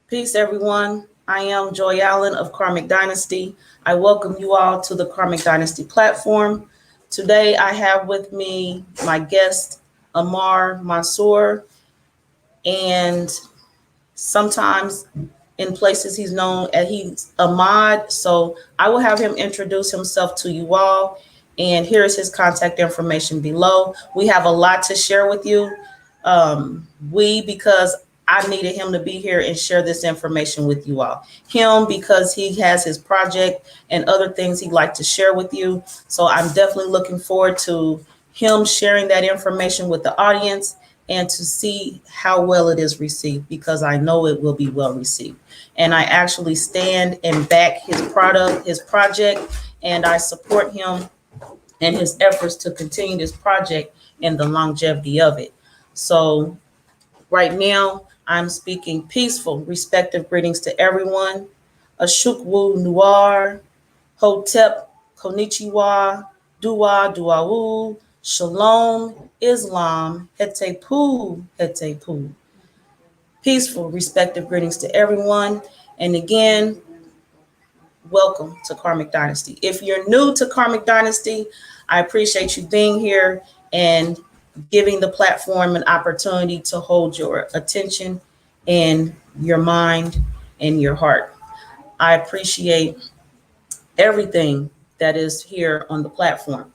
Peace, everyone. I am Joy Allen of Karmic Dynasty. I welcome you all to the Karmic Dynasty platform. Today, I have with me my guest, Amar Mansoor, and sometimes in places he's known as he's Ahmad. So I will have him introduce himself to you all. And here's his contact information below. We have a lot to share with you. Because I needed him to be here and share this information with you all. Him because he has his project and other things he'd like to share with you. So I'm definitely looking forward to him sharing that information with the audience and to see how well it is received, because I know it will be well received. And I actually stand and back his product, his project, and I support him and his efforts to continue this project and the longevity of it. So right now, I'm speaking peaceful, respective greetings to everyone. Ashukwu Noir, Hotep, Konichiwa, Dua, Duawu, Shalom, Islam, Hetepu, Hetepu. Peaceful, respective greetings to everyone. And again, welcome to Karmic Dynasty. If you're new to Karmic Dynasty, I appreciate you being here and giving the platform an opportunity to hold your attention and your mind and your heart. I appreciate everything that is here on the platform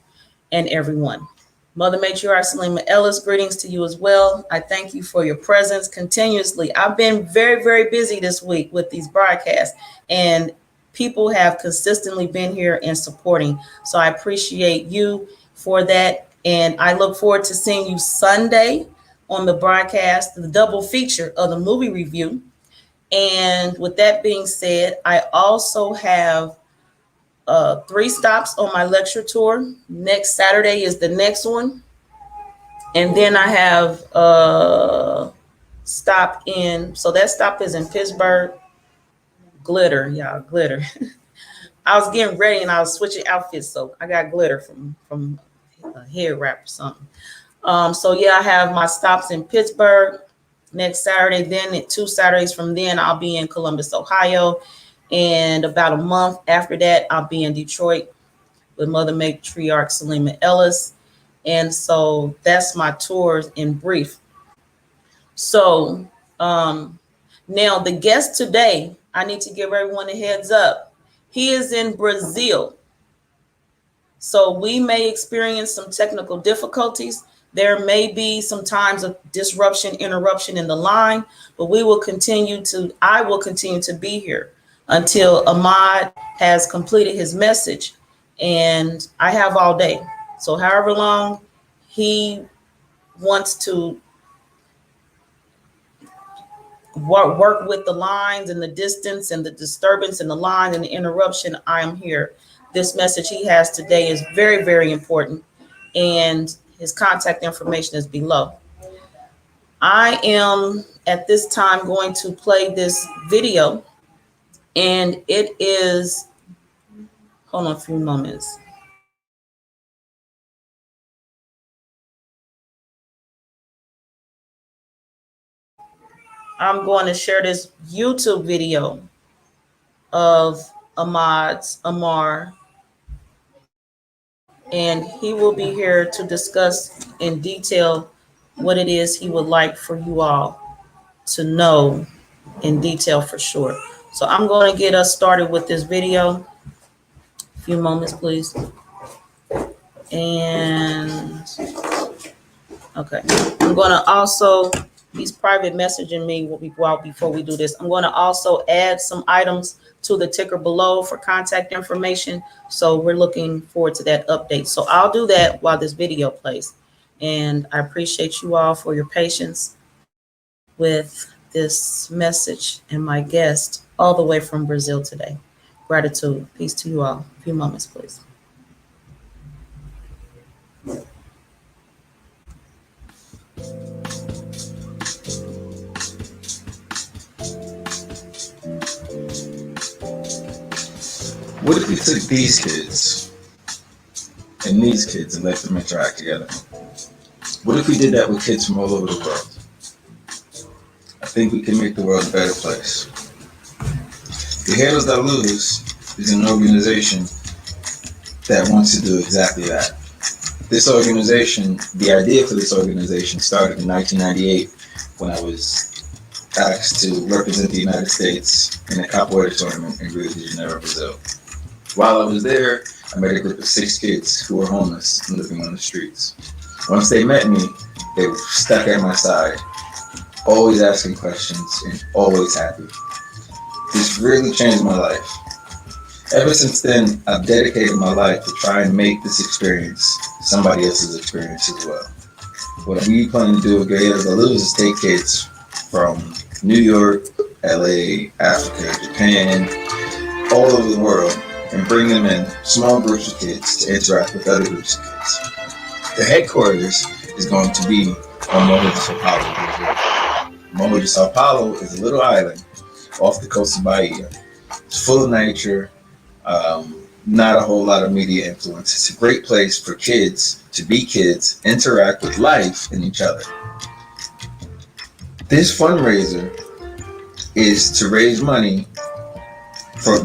and everyone. Mother Matriarch Salima Ellis, greetings to you as well. I thank you for your presence continuously. I've been very, very busy this week with these broadcasts, and people have consistently been here and supporting. So I appreciate you for that. And I look forward to seeing you Sunday on the broadcast, the double feature of the movie review. And with that being said, I also have 3 stops on my lecture tour. Next Saturday is the next one. And then I have a stop in, so that stop is in Pittsburgh. Glitter, y'all, glitter. I was getting ready and I was switching outfits, so I got glitter from a hair wrap or something. So yeah, I have my stops in Pittsburgh next Saturday. Then 2 Saturdays from then, I'll be in Columbus, Ohio. And about a month after that, I'll be in Detroit with Mother Matriarch Salima Ellis. And so that's my tours in brief. So now the guest today, I need to give everyone a heads up. He is in Brazil. So we may experience some technical difficulties. There may be some times of disruption, interruption in the line, but I will continue to be here until Ahmad has completed his message. And I have all day. So however long he wants to work with the lines and the distance and the disturbance and the line and the interruption, I am here. This message he has today is very, very important, and his contact information is below. I am at this time going to play this video, and it is, hold on a few moments. I'm going to share this YouTube video of Amar, and he will be here to discuss in detail what it is he would like for you all to know in detail for sure. So I'm going to get us started with this video. A few moments, please. And okay, I'm going to also, he's private messaging me before we do this. I'm going to also add some items to the ticker below for contact information. So we're looking forward to that update. So I'll do that while this video plays. And I appreciate you all for your patience with this message and my guest all the way from Brazil today. Gratitude. Peace to you all. A few moments, please. What if we took these kids and these kids and let them interact together? What if we did that with kids from all over the world? I think we can make the world a better place. Guerreiros Da Luz is an organization that wants to do exactly that. This organization, the idea for this organization started in 1998 when I was asked to represent the United States in a Capoeira tournament in Rio de Janeiro, Brazil. While I was there, I met a group of 6 kids who were homeless and living on the streets. Once they met me, they were stuck at my side, always asking questions and always happy. This really changed my life. Ever since then, I've dedicated my life to try and make this experience somebody else's experience as well. What we plan to do with Guerreiros Da Luz is take kids from New York, LA, Africa, Japan, all over the world, and bring them in small groups of kids to interact with other groups of kids. The headquarters is going to be on Morro de Sao Paulo. Morro de Sao Paulo is a little island off the coast of Bahia. It's full of nature, not a whole lot of media influence. It's a great place for kids to be kids, interact with life and each other. This fundraiser is to raise money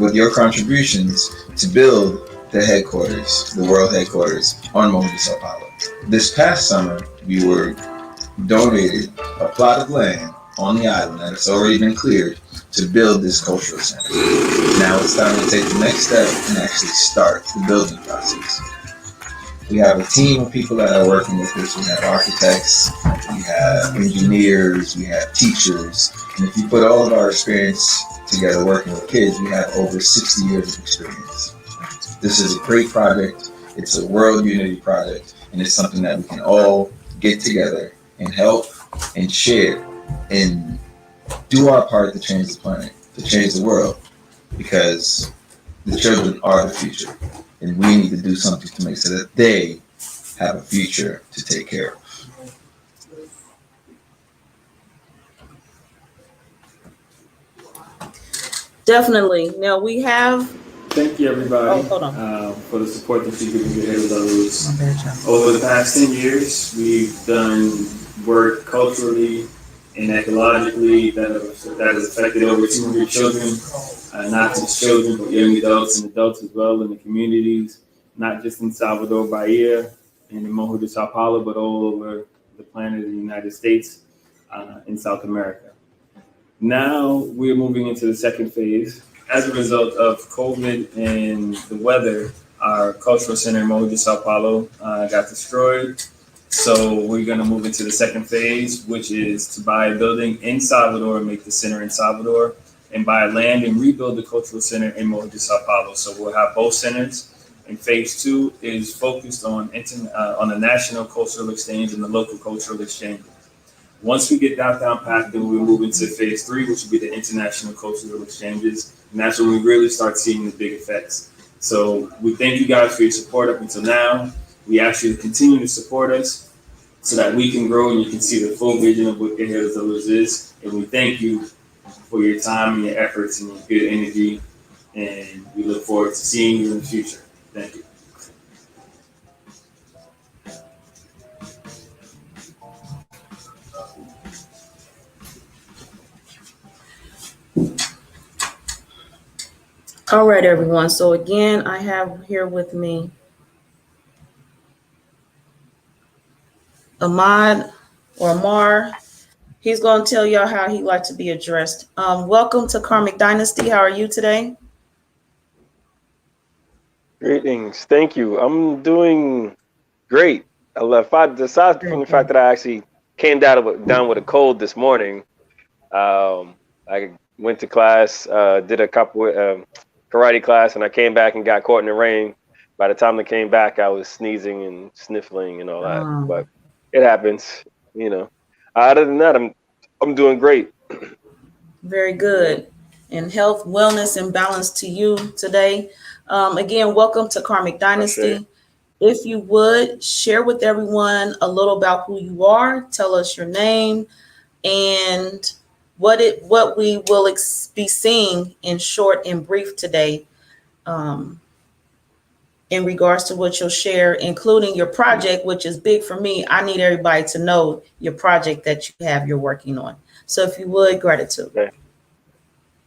with your contributions to build the headquarters, the world headquarters on Morro de Sao Paulo. This past summer, we were donated a plot of land on the island that has already been cleared to build this cultural center. Now it's time to take the next step and actually start the building process. We have a team of people that are working with this. We have architects, we have engineers, we have teachers, and if you put all of our experience together working with kids, we have over 60 years of experience. This is a great project. It's a world unity project, and it's something that we can all get together and help and share and do our part to change the planet, to change the world, because the children are the future, and we need to do something to make sure that they have a future to take care of. Definitely. Now we have. Thank you, everybody, for the support that you've given Guerreiros Da Luz. Over the past 10 years, we've done work culturally and ecologically that has affected over 200 children, not just children, but young adults and adults as well in the communities, not just in Salvador, Bahia, and in Morro de Sao Paulo, but all over the planet of the United States, in South America. Now we're moving into the second phase. As a result of COVID and the weather, our cultural center in Morro de Sao Paulo got destroyed. So we're going to move into the second phase, which is to buy a building in Salvador and make the center in Salvador, and buy land and rebuild the cultural center in Morro de Sao Paulo. So we'll have both centers. And phase 2 is focused on the national cultural exchange and the local cultural exchange. Once we get that down packed, then we'll move into phase 3, which will be the international cultural exchanges. And that's when we really start seeing the big effects. So we thank you guys for your support up until now. We ask you to continue to support us so that we can grow and you can see the full vision of what Guerreiros Da Luz is. And we thank you for your time and your efforts and your good energy. And we look forward to seeing you in the future. Thank you. All right, everyone. So again, I have here with me Amar. He's going to tell y'all how he'd like to be addressed. Welcome to Karmic Dynasty. How are you today? Greetings. Thank you. I'm doing great. Aside from the fact that I actually came down with a cold this morning, I went to class, did a couple karate class, and I came back and got caught in the rain. By the time I came back, I was sneezing and sniffling and all that. But it happens, you know. Other than that, I'm doing great. Very good. And health, wellness, and balance to you today. Again, welcome to Karmic Dynasty. If you would share with everyone a little about who you are, tell us your name and what we will be seeing in short and brief today, in regards to what you'll share, including your project, which is big for me. I need everybody to know your project that you're working on. So if you would, gratitude. Okay.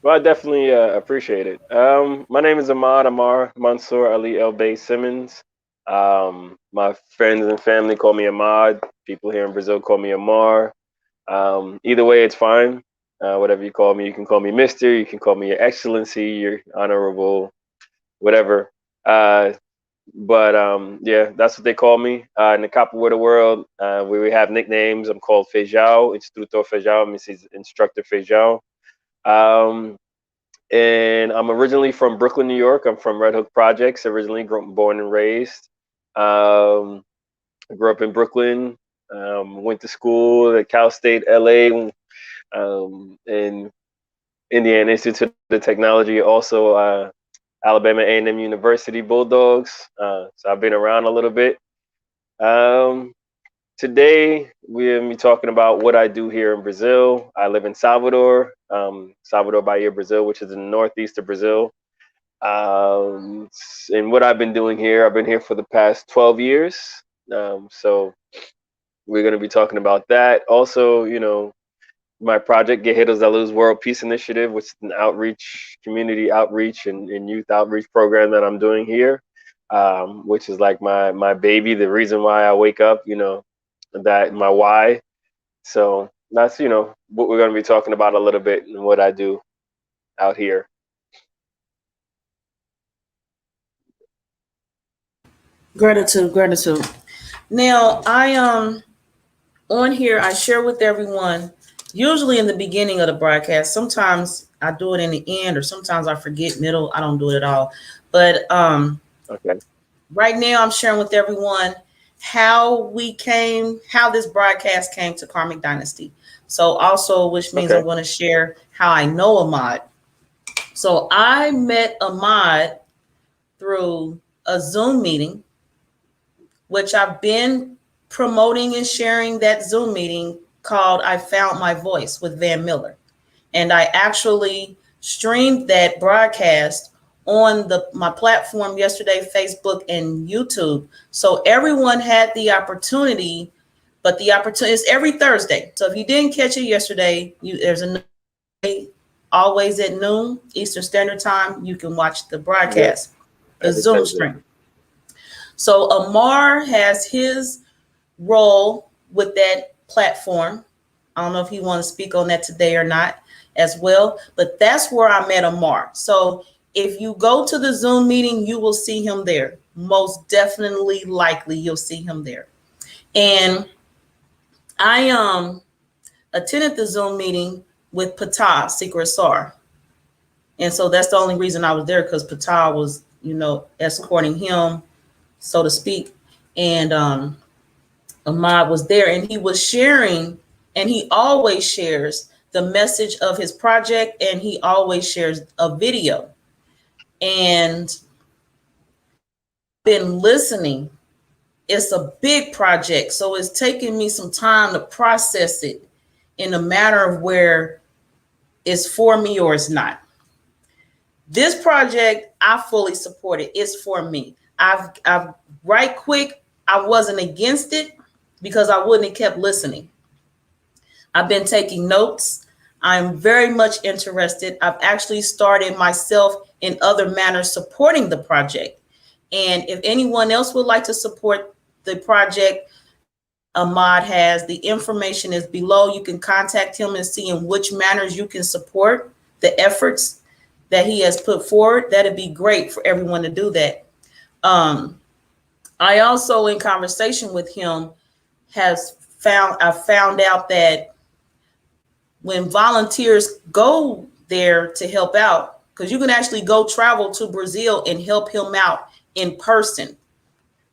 Well, I definitely appreciate it. My name is Amar Mansoor Ali El Bay Simmons. My friends and family call me Ahmad. People here in Brazil call me Amar. Either way, it's fine. Whatever you call me, you can call me Mister. You can call me Your Excellency, Your Honorable, whatever. Uh, but yeah, that's what they call me in the capoeira world. We have nicknames. I'm called Feijão, Instrutor Feijão, means he's Instructor Feijão. Um, and I'm originally from Brooklyn, New York. I'm from Red Hook Projects, originally born and raised. I grew up in Brooklyn. Went to school at Cal State, LA, and Indiana Institute of Technology, also Alabama A&M University Bulldogs. So I've been around a little bit. Um, Today we'll be talking about what I do here in Brazil. I live in Salvador, Salvador Bahia, Brazil, which is in the northeast of Brazil. And what I've been doing here, I've been here for the past 12 years. So we're going to be talking about that. Also, my project, Guerreiros Da Luz World Peace Initiative, which is an outreach, community outreach and youth outreach program that I'm doing here, which is like my baby, the reason why I wake up, that my why. So that's, what we're going to be talking about a little bit and what I do out here. Gratitude. Now, I on here, I share with everyone, usually in the beginning of the broadcast. Sometimes I do it in the end, or sometimes I forget middle. I don't do it at all. But Okay. right now, I'm sharing with everyone how this broadcast came to Karmic Dynasty. So also, which means Okay. I'm going to share how I know Ahmad. So I met Ahmad through a Zoom meeting, which I've been promoting and sharing that Zoom meeting called I Found My Voice with Van Miller. And I actually streamed that broadcast on my platform yesterday, Facebook and YouTube. So everyone had the opportunity, but the opportunity is every Thursday. So if you didn't catch it yesterday, there's another day, always at noon Eastern Standard Time. You can watch the broadcast, the Zoom stream. So Amar has his role with that platform. I don't know if he wants to speak on that today or not as well, but that's where I met Amar. So if you go to the Zoom meeting, you will see him there. Most definitely, likely, you'll see him there. And I attended the Zoom meeting with Patah, Secret Sar. And so that's the only reason I was there, because Patah was, escorting him, so to speak. And Ahmad was there, and he was sharing, and he always shares the message of his project, and he always shares a video. And been listening. It's a big project, so it's taking me some time to process it in a matter of where it's for me or it's not. This project, I fully support it. It's for me. I've right quick, I wasn't against it because I wouldn't have kept listening. I've been taking notes. I'm very much interested. I've actually started myself in other manners supporting the project. And if anyone else would like to support the project, Ahmad has, the information is below. You can contact him and see in which manners you can support the efforts that he has put forward. That'd be great for everyone to do that. I also, in conversation with him, I found out that when volunteers go there to help out, because you can actually go travel to Brazil and help him out in person.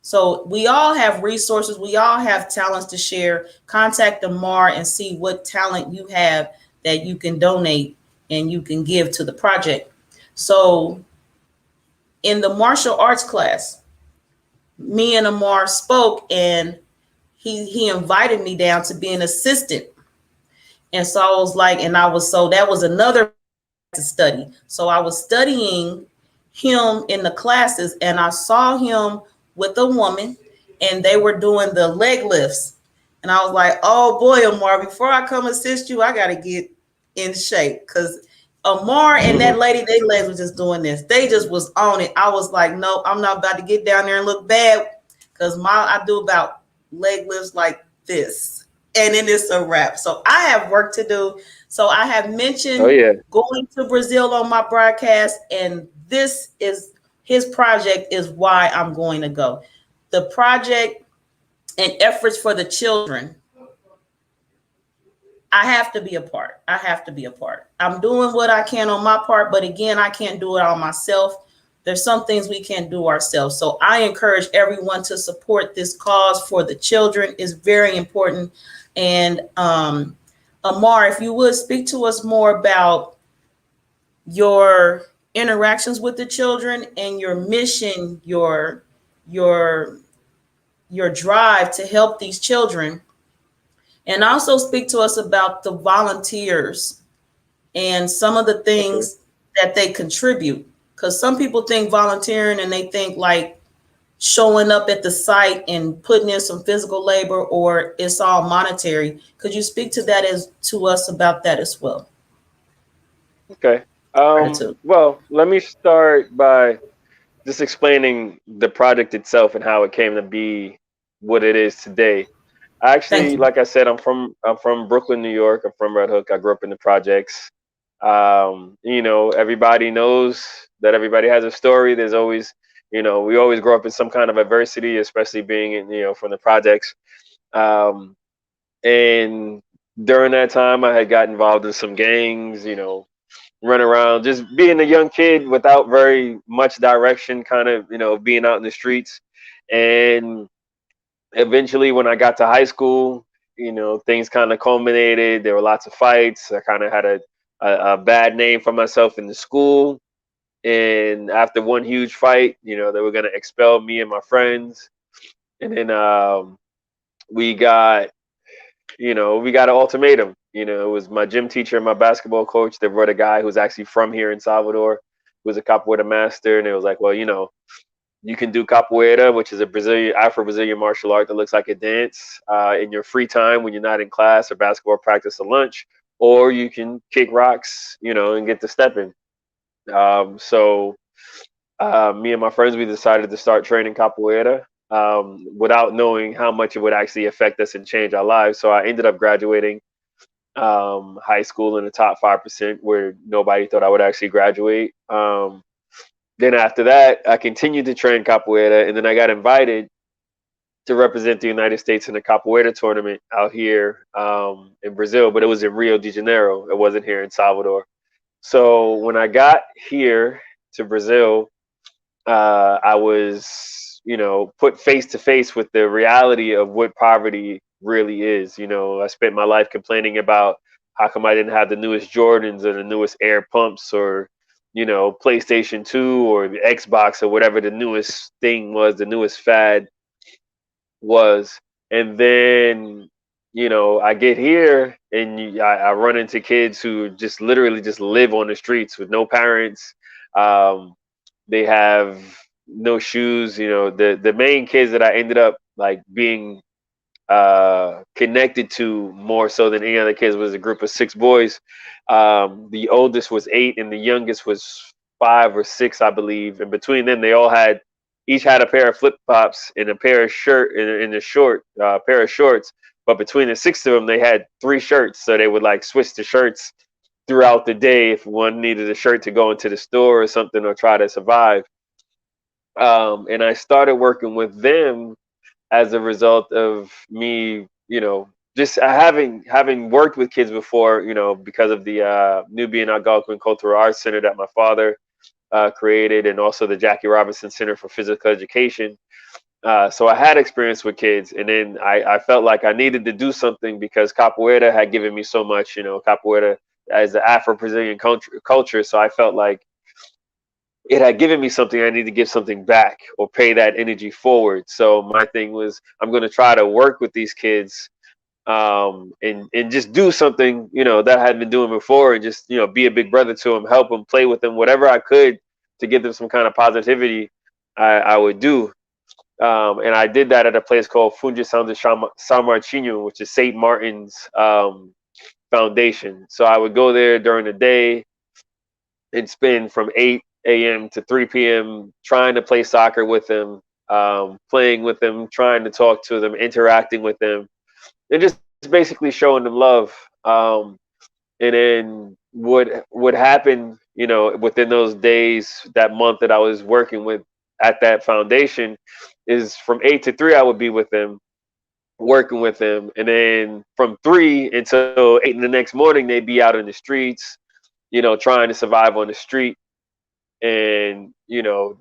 So we all have resources. We all have talents to share. Contact Amar and see what talent you have that you can donate and you can give to the project. So in the martial arts class, me and Amar spoke, and he invited me down to be an assistant. And so I was like, that was another to study. So I was studying him in the classes, and I saw him with a woman, and they were doing the leg lifts. And I was like, oh boy, Amar, before I come assist you, I got to get in shape, because Amar and that lady, they legs was just doing this. They just was on it. I was like, no, I'm not about to get down there and look bad because I do about leg lifts like this. And then it's a wrap. So I have work to do. So I have mentioned going to Brazil on my broadcast, and this is his project is why I'm going to go. The project and efforts for the children. I have to be a part. I have to be a part. I'm doing what I can on my part, but again, I can't do it on myself. There's some things we can't do ourselves. So I encourage everyone to support this cause for the children. It's very important. And Amar, if you would speak to us more about your interactions with the children and your mission, your drive to help these children. And also speak to us about the volunteers and some of the things that they contribute. Because some people think volunteering and they think like showing up at the site and putting in some physical labor, or it's all monetary. Could you speak to that to us about that as well? Okay. Well, let me start by just explaining the project itself and how it came to be what it is today. Actually, like I said, I'm from Brooklyn, New York. I'm from Red Hook. I grew up in the projects. You know, everybody knows that everybody has a story. There's always, you know, we always grow up in some kind of adversity, especially being in, you know, from the projects. And during that time, I had got involved in some gangs, you know, run around, just being a young kid without very much direction, kind of, you know, being out in the streets. And eventually when I got to high school, you know, things kind of culminated. There were lots of fights. I kind of had a bad name for myself in the school. And after one huge fight, you know, they were going to expel me and my friends. And then we got, you know, we got an ultimatum. You know, it was my gym teacher and my basketball coach. They brought a guy who's actually from here in Salvador, who was a capoeira master. And it was like, well, you know, you can do capoeira, which is a Afro-Brazilian martial art that looks like a dance in your free time when you're not in class or basketball practice or lunch, or you can kick rocks, you know, and get to stepping. So me and my friends, we decided to start training capoeira without knowing how much it would actually affect us and change our lives. So I ended up graduating high school in the top 5%, where nobody thought I would actually graduate. Then after that, I continued to train capoeira, and then I got invited to represent the United States in a capoeira tournament out here in Brazil, but it was in Rio de Janeiro. It wasn't here in Salvador. So when I got here to Brazil, I was, you know, put face to face with the reality of what poverty really is. You know, I spent my life complaining about how come I didn't have the newest Jordans or the newest Air Pumps or, you know, PlayStation 2 or the Xbox or whatever the newest thing was, the newest fad was. And then, you know, I get here and I run into kids who just literally just live on the streets with no parents. They have no shoes. You know, the main kids that I ended up like being connected to more so than any other kids was a group of 6 boys. The oldest was 8 and the youngest was 5 or 6, I believe. And between them, they all each had a pair of flip flops and a pair of pair of shorts. But between the 6 of them, they had 3 shirts, so they would like switch the shirts throughout the day if one needed a shirt to go into the store or something or try to survive. And I started working with them as a result of me, you know, just having worked with kids before, you know, because of the Nubian Algonquin Cultural Arts Center that my father created, and also the Jackie Robinson Center for Physical Education. So I had experience with kids, and then I felt like I needed to do something because capoeira had given me so much, you know, capoeira as the Afro-Brazilian culture. So I felt like it had given me something. I need to give something back or pay that energy forward. So my thing was, I'm going to try to work with these kids and just do something, you know, that I had been doing before, and just, you know, be a big brother to them, help them, play with them, whatever I could to give them some kind of positivity, I would do. And I did that at a place called Fundação de São Martinho, which is St. Martin's foundation. So I would go there during the day, and spend from 8 a.m. to 3 p.m. trying to play soccer with them, playing with them, trying to talk to them, interacting with them, and just basically showing them love. And then what would happen, you know, within those days, that month that I was working with at that foundation, is from 8 to 3 I would be with them, working with them, and then from 3 until 8 in the next morning they'd be out in the streets, you know, trying to survive on the street. And you know,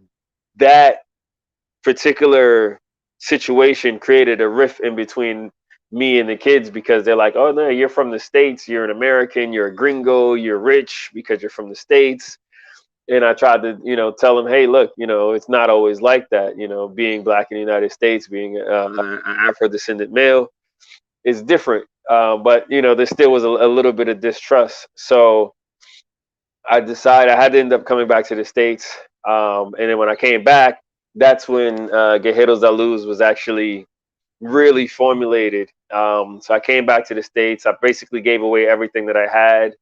that particular situation created a rift in between me and the kids, because they're like, oh no, you're from the States, you're an American, you're a gringo, you're rich because you're from the States. And I tried to, you know, tell them, hey, look, you know, it's not always like that. You know, being black in the United States, being an Afro descendant male is different. But you know, there still was a little bit of distrust. So I decided I had to end up coming back to the States. And then when I came back, that's when Guerreiros Da Luz was actually really formulated. So I came back to the States. I basically gave away everything that I had.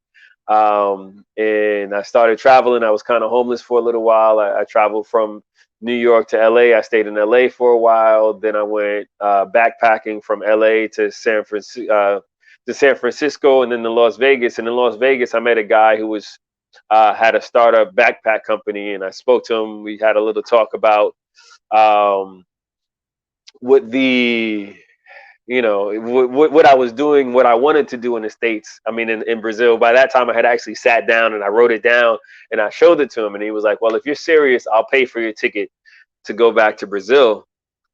And I started traveling. I was kind of homeless for a little while. I traveled from New York to LA. I stayed in LA for a while. Then I went backpacking from LA to San Francisco, and then to Las Vegas. And in Las Vegas, I met a guy who was had a startup backpack company, and I spoke to him. We had a little talk about what the, you know, what I was doing, what I wanted to do in the States. I mean, in Brazil. By that time, I had actually sat down and I wrote it down and I showed it to him, and he was like, "Well, if you're serious, I'll pay for your ticket to go back to Brazil."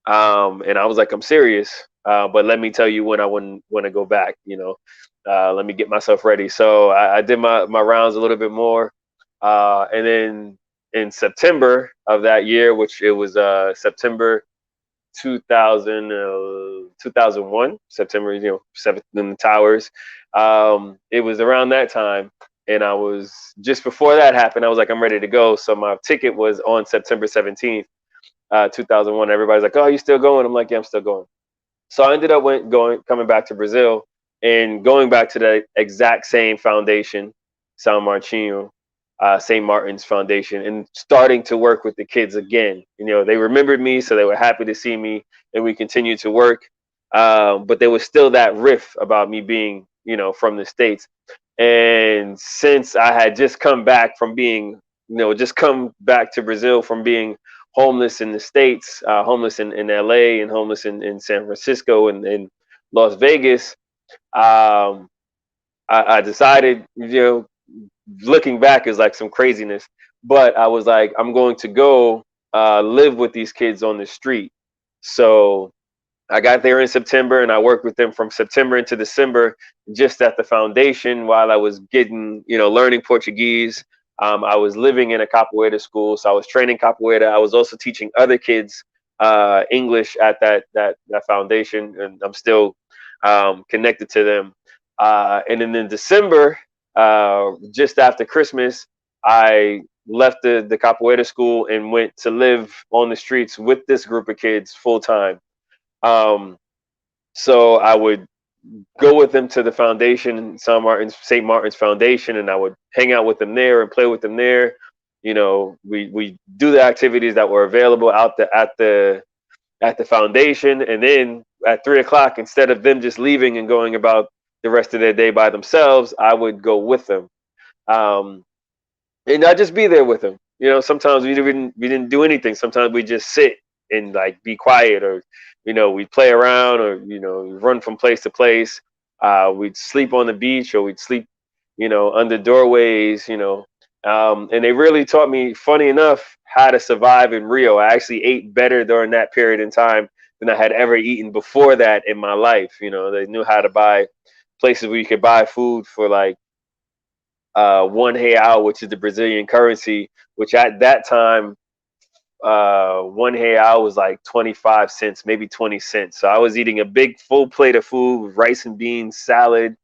And I was like, "I'm serious, but let me tell you when I want to go back. You know, let me get myself ready." So I did my rounds a little bit more, and then in September of that year, which it was September 2001, September, you know, 7th in the towers. It was around that time. And I was, just before that happened, I was like, I'm ready to go. So my ticket was on September 17th, 2001. Everybody's like, oh, you still going? I'm like, yeah, I'm still going. So I ended up coming back to Brazil and going back to the exact same foundation, São Martinho, St. Martin's Foundation, and starting to work with the kids again. You know, they remembered me, so they were happy to see me, and we continued to work. But there was still that riff about me being, you know, from the States. And since I had just come back from being, you know, just come back to Brazil from being homeless in the States, homeless in LA, and homeless in San Francisco and in Las Vegas, I decided, you know, looking back is like some craziness, but I was like, I'm going to go live with these kids on the street. So I got there in September, and I worked with them from September into December, just at the foundation while I was getting, you know, learning Portuguese. I was living in a capoeira school, so I was training capoeira. I was also teaching other kids English at that foundation, and I'm still connected to them. And then in December, just after Christmas, I left the capoeira school and went to live on the streets with this group of kids full time. So I would go with them to the foundation, St. Martin's Foundation, and I would hang out with them there and play with them there. You know, we do the activities that were available at the foundation, and then at 3 o'clock, instead of them just leaving and going about the rest of their day by themselves, I would go with them, and I'd just be there with them. You know, sometimes we didn't do anything. Sometimes we just sit and like be quiet, or you know, we'd play around, or you know, run from place to place. We'd sleep on the beach, or we'd sleep, you know, under doorways. You know, and they really taught me, funny enough, how to survive in Rio. I actually ate better during that period in time than I had ever eaten before that in my life. You know, they knew how to buy places where you could buy food for like R$1, which is the Brazilian currency, which at that time, R$1 was like 25 cents, maybe 20 cents. So I was eating a big full plate of food with rice and beans, salad,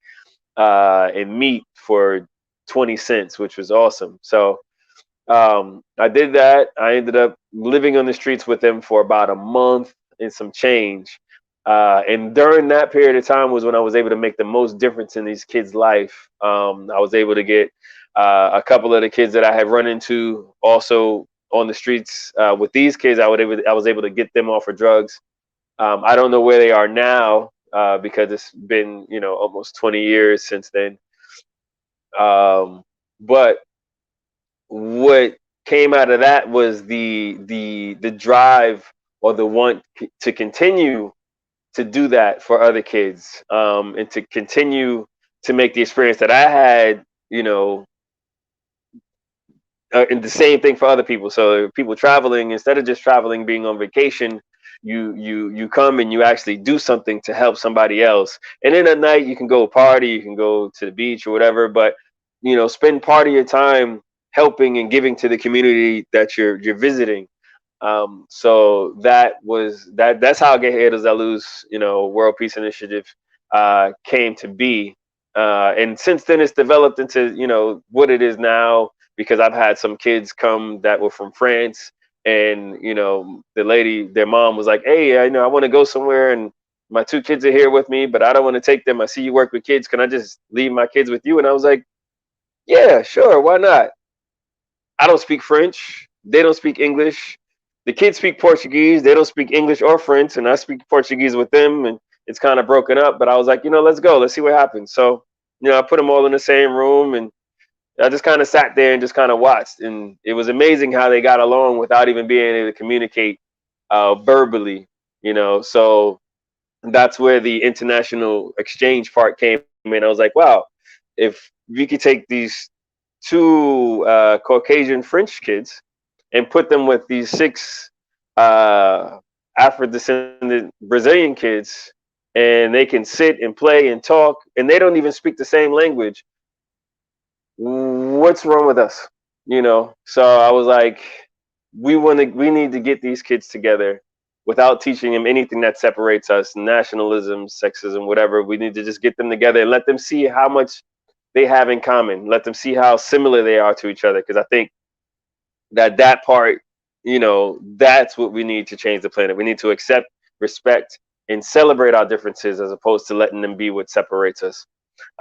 and meat for 20 cents, which was awesome. So I did that. I ended up living on the streets with them for about a month and some change. And during that period of time was when I was able to make the most difference in these kids' life. I was able to get A couple of the kids that I had run into also on the streets with these kids, I was able to get them off of drugs. I don't know where they are now because it's been, you know, almost 20 years since then. But what came out of that was the drive or the want to continue to do that for other kids, and to continue to make the experience that I had, you know, and the same thing for other people. So people traveling, instead of just traveling, being on vacation, you come and you actually do something to help somebody else. And then at night you can go party, you can go to the beach or whatever, but you know, spend part of your time helping and giving to the community that you're visiting. So that's how Guerreiros Da Luz, you know, World Peace Initiative, came to be. And since then, it's developed into, you know, what it is now. Because I've had some kids come that were from France, and you know, their mom was like, "Hey, I know I want to go somewhere, and my two kids are here with me, but I don't want to take them. I see you work with kids. Can I just leave my kids with you?" And I was like, "Yeah, sure, why not?" I don't speak French. They don't speak English. The kids speak Portuguese. They don't speak English or French, and I speak Portuguese with them, and it's kind of broken up. But I was like, you know, let's go. Let's see what happens. So, you know, I put them all in the same room, and I just kind of sat there and just kind of watched. And it was amazing how they got along without even being able to communicate verbally, you know. So that's where the international exchange part came in. I was like, wow, if we could take these two Caucasian French kids and put them with these six Afro-descendant Brazilian kids, and they can sit and play and talk, and they don't even speak the same language. What's wrong with us? You know? So I was like, we need to get these kids together without teaching them anything that separates us, nationalism, sexism, whatever. We need to just get them together and let them see how much they have in common. Let them see how similar they are to each other. Because I think that part, you know, that's what we need to change the planet. We need to accept, respect, and celebrate our differences as opposed to letting them be what separates us.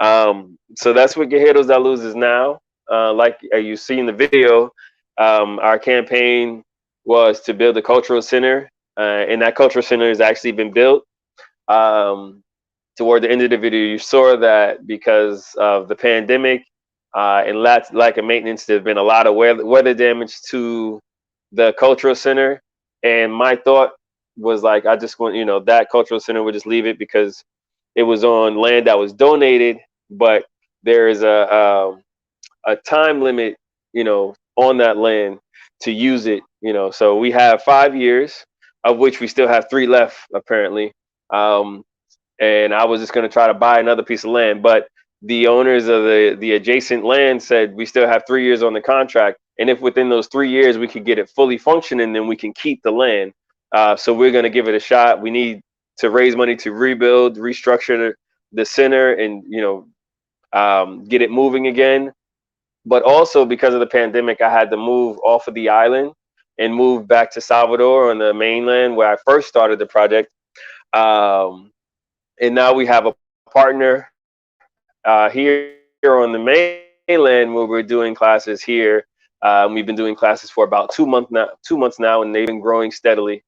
So that's what Guerreiros Da Luz is now. Like you see in the video, our campaign was to build a cultural center, and that cultural center has actually been built. Toward the end of the video, you saw that because of the pandemic and lack of maintenance, there's been a lot of weather damage to the cultural center. And my thought was like, I just want, you know, that cultural center would just leave it because it was on land that was donated, but there is a time limit, you know, on that land to use it, you know. So we have 5 years, of which we still have 3 left, apparently. And I was just going to try to buy another piece of land, but the owners of the adjacent land said we still have 3 years on the contract, and if within those 3 years we could get it fully functioning, then we can keep the land. So we're going to give it a shot. We need to raise money to rebuild, restructure the center, and you know, get it moving again. But also because of the pandemic, I had to move off of the island and move back to Salvador on the mainland where I first started the project. And now we have a partner here on the mainland where we're doing classes here. We've been doing classes for about 2 months now, and they've been growing steadily.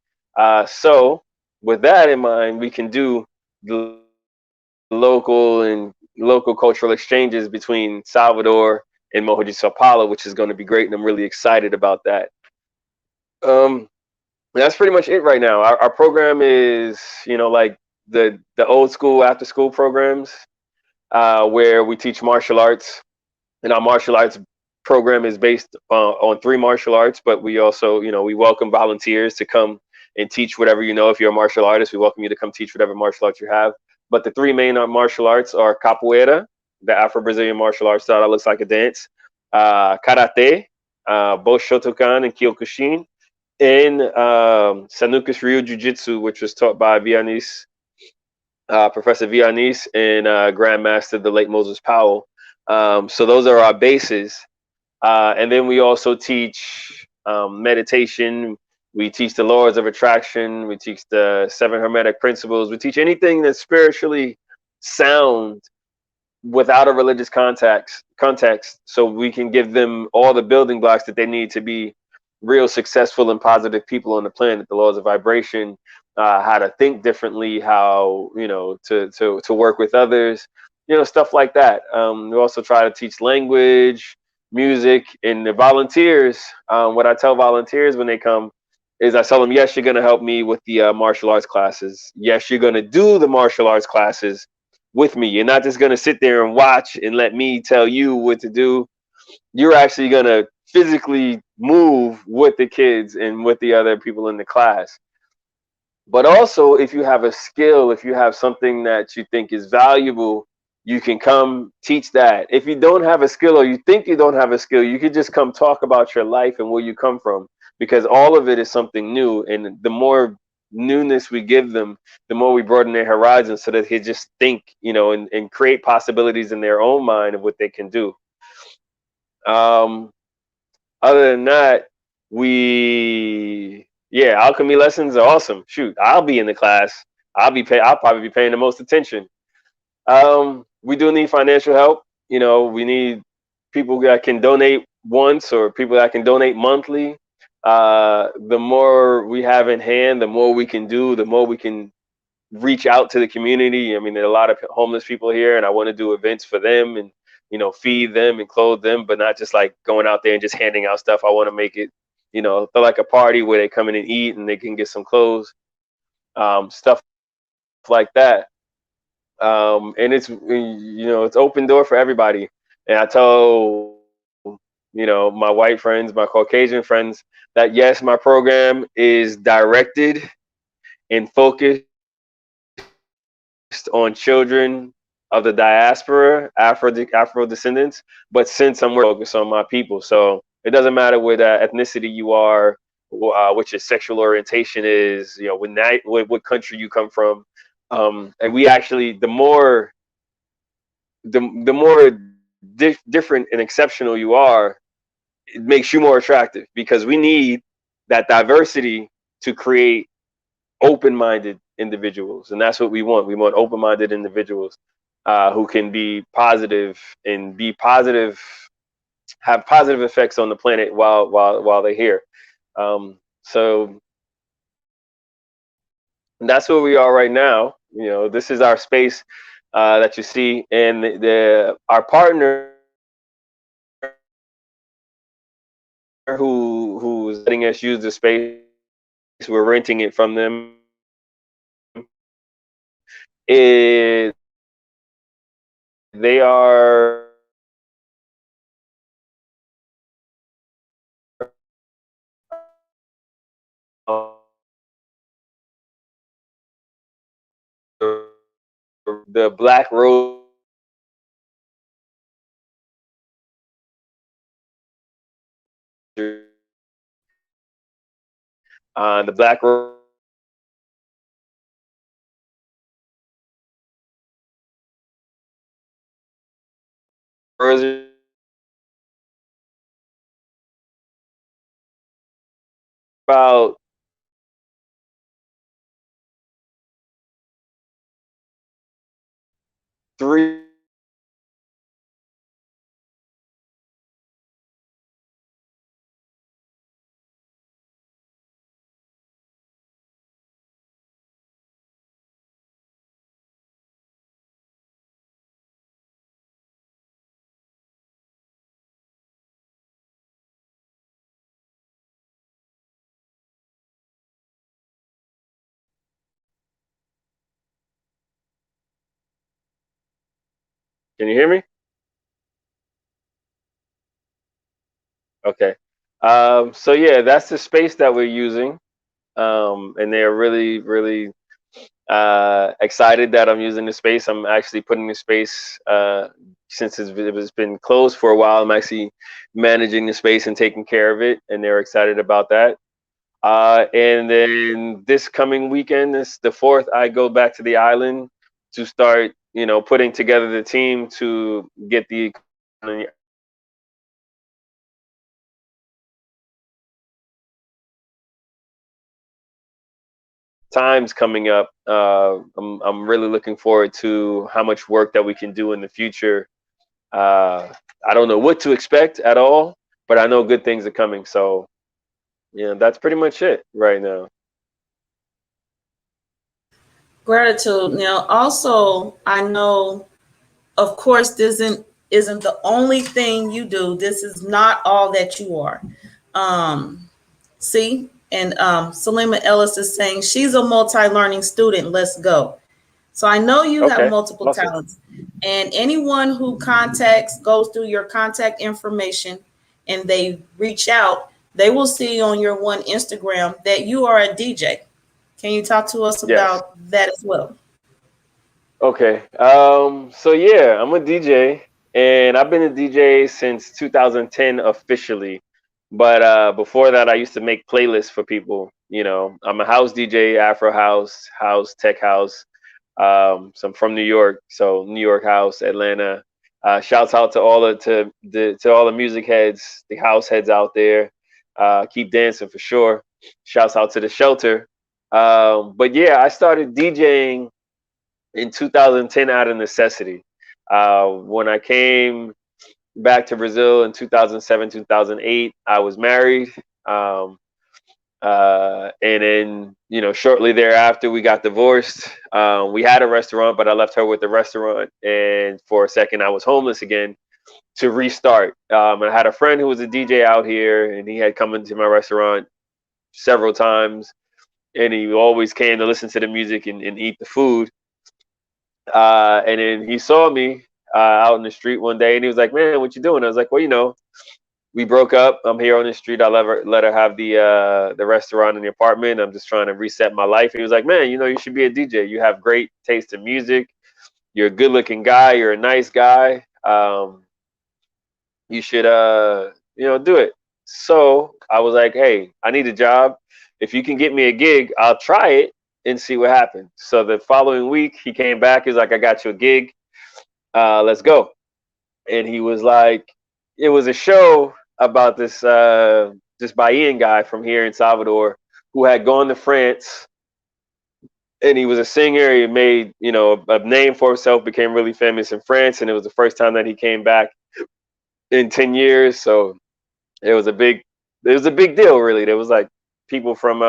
So with that in mind, we can do the local cultural exchanges between Salvador and Mohoji Sao Paulo, which is going to be great, and I'm really excited about that. That's pretty much it right now. Our program is, you know, like the old school after school programs, where we teach martial arts, and our martial arts program is based on 3 martial arts, but we also, you know, we welcome volunteers to come and teach whatever you know. If you're a martial artist, we welcome you to come teach whatever martial arts you have. But the 3 main martial arts are Capoeira, the Afro-Brazilian martial arts style that looks like a dance, Karate, both Shotokan and Kyokushin, and Sanukas Ryu Jujitsu, which was taught by Viannese, Professor Viannese, and Grandmaster, the late Moses Powell. So those are our bases. And then we also teach meditation. We teach the laws of attraction. We teach the 7 hermetic principles. We teach anything that's spiritually sound without a religious context, so we can give them all the building blocks that they need to be real successful and positive people on the planet. The laws of vibration, how to think differently, how, you know, to work with others, you know, stuff like that. We also try to teach language, music, and the volunteers. What I tell volunteers when they come is I tell them, yes, you're going to help me with the martial arts classes. Yes, you're going to do the martial arts classes with me. You're not just going to sit there and watch and let me tell you what to do. You're actually going to physically move with the kids and with the other people in the class. But also, if you have a skill, if you have something that you think is valuable, you can come teach that. If you don't have a skill, or you think you don't have a skill, you could just come talk about your life and where you come from, because all of it is something new. And the more newness we give them, the more we broaden their horizons, so that they just think, you know, and create possibilities in their own mind of what they can do. Um, Other than that, yeah, alchemy lessons are awesome. Shoot, I'll be in the class. I'll probably be paying the most attention. We do need financial help. You know, we need people that can donate once, or people that can donate monthly. The more we have in hand, the more we can do, the more we can reach out to the community. I mean, there are a lot of homeless people here, and I want to do events for them, and, you know, feed them and clothe them, but not just like going out there and just handing out stuff. I want to make it, you know, feel like a party where they come in and eat and they can get some clothes, stuff like that. And it's, you know, it's open door for everybody. And I tell, you know, my white friends, my Caucasian friends, that yes, my program is directed and focused on children of the diaspora, Afro descendants. But since I'm focused on my people, so it doesn't matter what ethnicity you are, what your sexual orientation is, you know, what country you come from. And we actually, the more different and exceptional you are, it makes you more attractive, because we need that diversity to create open-minded individuals, and that's what we want. We want open-minded individuals, who can be positive and have positive effects on the planet while they're here. So that's where we are right now. You know, this is our space that you see, and our partner who's letting us use the space, we're renting it from them. They are the Black Rose, the Black Rose about three Can you hear me? Okay. So yeah, that's the space that we're using. And they're really excited that I'm using the space. I'm actually putting the space, since it's been closed for a while. I'm actually managing the space and taking care of it, and they're excited about that. And then this coming weekend, this the 4th, I go back to the island to start, you know, putting together the team to get the times coming up. I'm really looking forward to how much work that we can do in the future. I don't know what to expect at all, but I know good things are coming. So yeah, that's pretty much it right now. Gratitude. Now, also, I know, of course, this isn't the only thing you do. This is not all that you are. See, and Salima Ellis is saying she's a multi-learning student. Let's go. So I know you have Okay, multiple awesome. talents, and anyone who contacts, goes through your contact information, and they reach out, they will see on your one Instagram that you are a DJ. Can you talk to us Yes. about that as well? Okay. So yeah, I'm a DJ, and I've been a DJ since 2010 officially. But before that, I used to make playlists for people. You know, I'm a house DJ, Afro house, house, tech house. So I'm from New York, so New York house, Atlanta. Shouts out to all to all the music heads, the house heads out there. Keep dancing for sure. Shouts out to the shelter. But yeah, I started DJing in 2010 out of necessity. When I came back to Brazil in 2007, 2008, I was married. Um, and then, you know, shortly thereafter, we got divorced. We had a restaurant, but I left her with the restaurant. And for a second, I was homeless again to restart. And I had a friend who was a DJ out here, and he had come into my restaurant several times. And he always came to listen to the music and eat the food. And then he saw me out in the street one day, and he was like, "Man, what you doing?" I was like, "Well, you know, we broke up. I'm here on the street. I let her have the restaurant and the apartment. I'm just trying to reset my life." He was like, "Man, you know, you should be a DJ. You have great taste in music. You're a good-looking guy. You're a nice guy. You should, you know, do it." So I was like, "Hey, I need a job. If you can get me a gig, I'll try it and see what happens." So the following week, he came back. He was like, "I got you a gig. Let's go." And he was like, it was a show about this Bahian guy from here in Salvador who had gone to France, and he was a singer. He made, you know, a name for himself, became really famous in France, and it was the first time that he came back in 10 years. So it was a big deal, really. There was like people from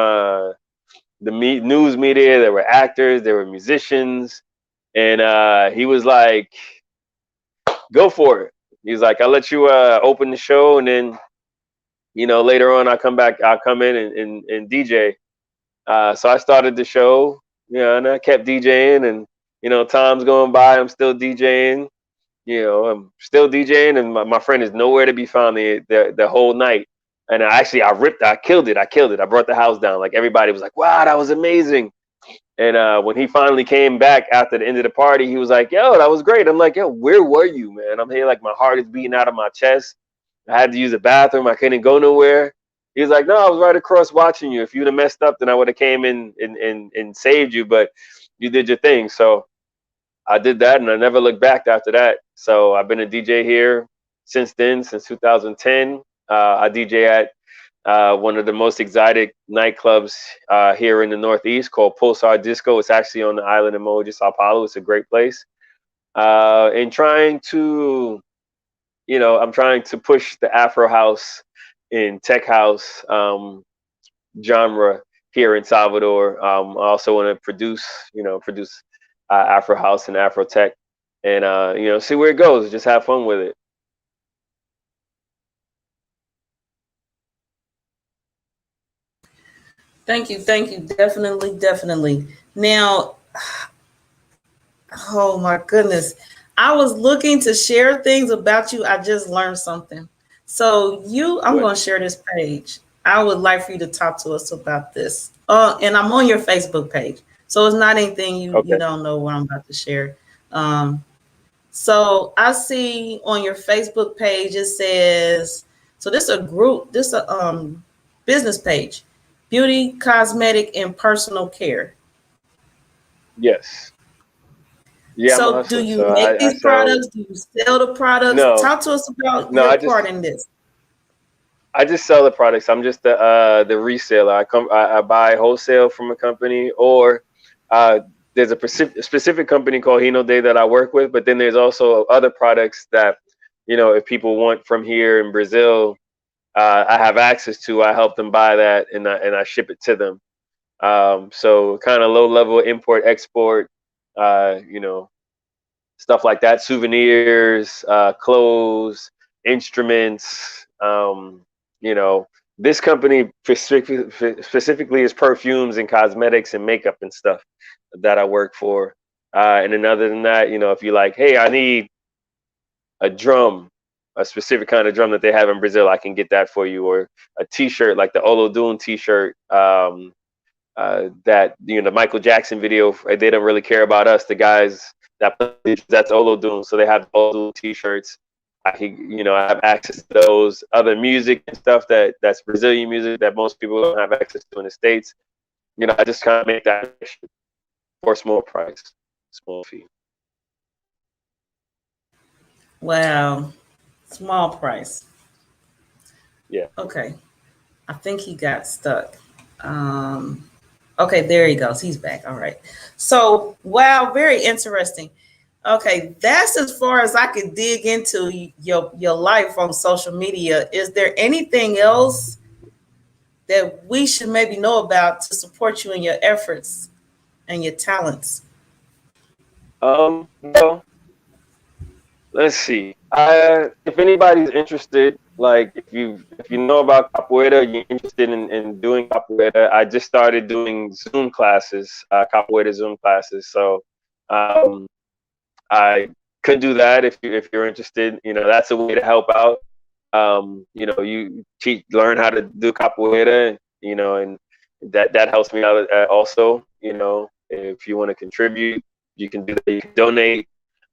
news media, there were actors, there were musicians, and he was like, "Go for it." He's like, "I'll let you open the show, and then, you know, later on I'll come in and DJ." So I started the show, you know, and I kept DJing, and, you know, time's going by, I'm still DJing, you know, I'm still DJing, and my friend is nowhere to be found the whole night. And I killed it. I killed it. I brought the house down. Like, everybody was like, "Wow, that was amazing." And when he finally came back after the end of the party, he was like, "Yo, that was great." I'm like, "Yo, where were you, man? I'm here, like, my heart is beating out of my chest. I had to use the bathroom. I couldn't go nowhere." He was like, "No, I was right across watching you. If you'd have messed up, then I would have came in and saved you, but you did your thing." So I did that, and I never looked back after that. So I've been a DJ here since then, since 2010. I DJ at one of the most exotic nightclubs here in the Northeast called Pulsar Disco. It's actually on the island of Moji, Sao Paulo. It's a great place. And trying to, you know, I'm trying to push the Afro house and tech house genre here in Salvador. I also want to produce Afro house and Afro tech, and you know, see where it goes. Just have fun with it. Thank you. Thank you. Definitely. Definitely. Now, oh my goodness. I was looking to share things about you. I just learned something. So I'm What? going to share this page. I would like for you to talk to us about this. And I'm on your Facebook page. So it's not anything you Okay. don't know what I'm about to share. Um, so I see on your Facebook page, it says, so this is a group, this is a business page, beauty, cosmetic, and personal care. Yes. Yeah, I'm a So do hustler. you So make I these sell. products? Do you sell the products? No, Talk to us about no. your part in this. I just sell the products. I'm just the reseller. I buy wholesale from a company, or there's a specific company called Hino Day that I work with. But then there's also other products that, if people want from here in Brazil, I have access to. I help them buy that, and I ship it to them. So kind of low level import export, stuff like that, souvenirs, clothes, instruments. This company specifically is perfumes and cosmetics and makeup and stuff that I work for. And then other than that, if you like, hey, I need a drum, a specific kind of drum that they have in Brazil, I can get that for you. Or a T-shirt, like the Olodum T-shirt, that the Michael Jackson video. They don't really care about us. The guys that's Olodum, so they have Olodum T-shirts. I have access to those other music and stuff that's Brazilian music that most people don't have access to in the States. I just kind of make that for a small price, small fee. Wow. Small price. Yeah. Okay. I think he got stuck. Okay, there he goes. He's back. All right. So, wow, very interesting. Okay, that's as far as I could dig into your life on social media. Is there anything else that we should maybe know about to support you in your efforts and your talents? Well, let's see. If anybody's interested, like if you know about Capoeira, you're interested in doing Capoeira, I just started doing Zoom classes, Capoeira Zoom classes. So I could do that if you're interested. That's a way to help out. You learn how to do Capoeira, and that helps me out also. If you want to contribute, you can do that. You can donate.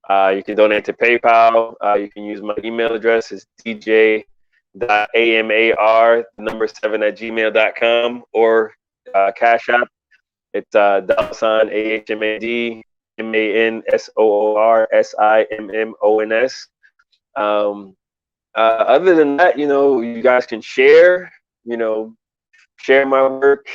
You can donate to PayPal. You can use my email address. It's dj.amar7@gmail.com, or Cash App. It's $AHMAD MANSOORSIMMONS. Other than that, you guys can share my work.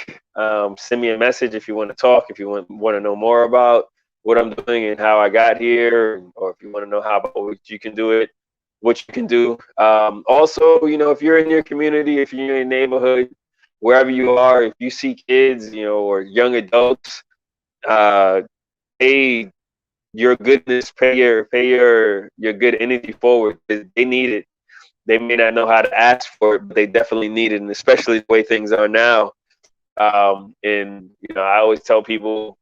Send me a message if you want to talk, if you want to know more about what I'm doing and how I got here, or if you want to know what you can do. Also, if you're in your community, if you're in your neighborhood, wherever you are, if you see kids, or young adults, pay your goodness, pay your good energy forward. They need it. They may not know how to ask for it, but they definitely need it, and especially the way things are now. And I always tell people,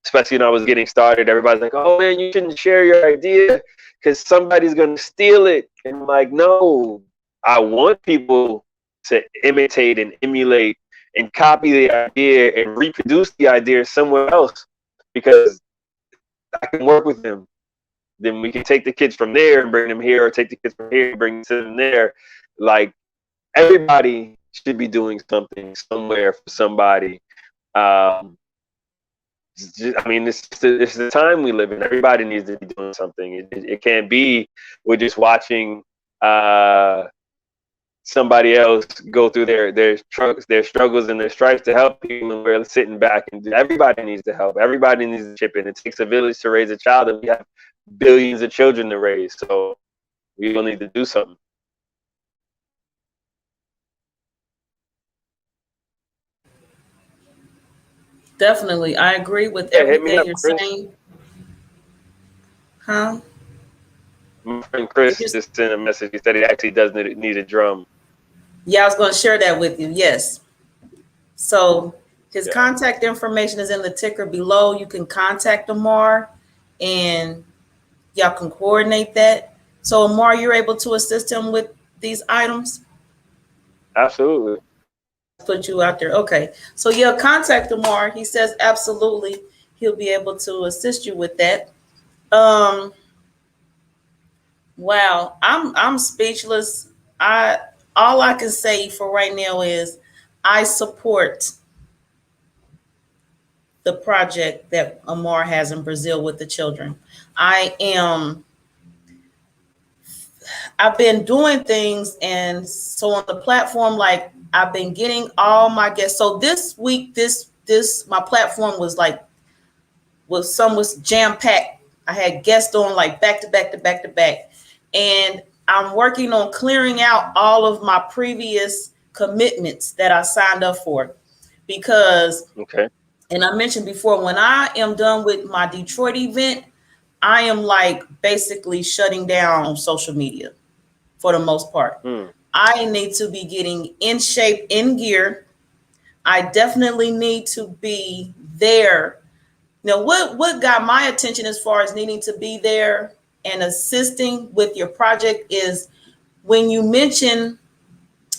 especially when I was getting started, everybody's like, "Oh man, you shouldn't share your idea because somebody's gonna steal it." And I'm like, no, I want people to imitate and emulate and copy the idea and reproduce the idea somewhere else, because I can work with them. Then we can take the kids from there and bring them here, or take the kids from here and bring them there. Like, everybody should be doing something somewhere for somebody. This is the time we live in. Everybody needs to be doing something. It can't be we're just watching somebody else go through their struggles and their stripes to help people, and we're sitting back. And everybody needs to help. Everybody needs to chip in. It takes a village to raise a child, and we have billions of children to raise. So we will need to do something. Definitely. I agree with everything you're saying. Huh? My friend Chris just sent a message. He said he actually does need a drum. Yeah, I was going to share that with you. Yes. So his contact information is in the ticker below. You can contact Amar, and y'all can coordinate that. So Amar, you're able to assist him with these items? Absolutely. Put you out there. Okay. So yeah, contact Amar. He says absolutely he'll be able to assist you with that. Wow, I'm speechless. All I can say for right now is I support the project that Amar has in Brazil with the children. I I've been doing things, and so on the platform, like I've been getting all my guests. So this week, this my platform was jam packed. I had guests on like back to back to back to back, and I'm working on clearing out all of my previous commitments that I signed up for, because Okay. and I mentioned before, when I am done with my Detroit event, I am like basically shutting down social media for the most part. Hmm. I need to be getting in shape, in gear. I definitely need to be there. Now, what got my attention as far as needing to be there and assisting with your project is when you mention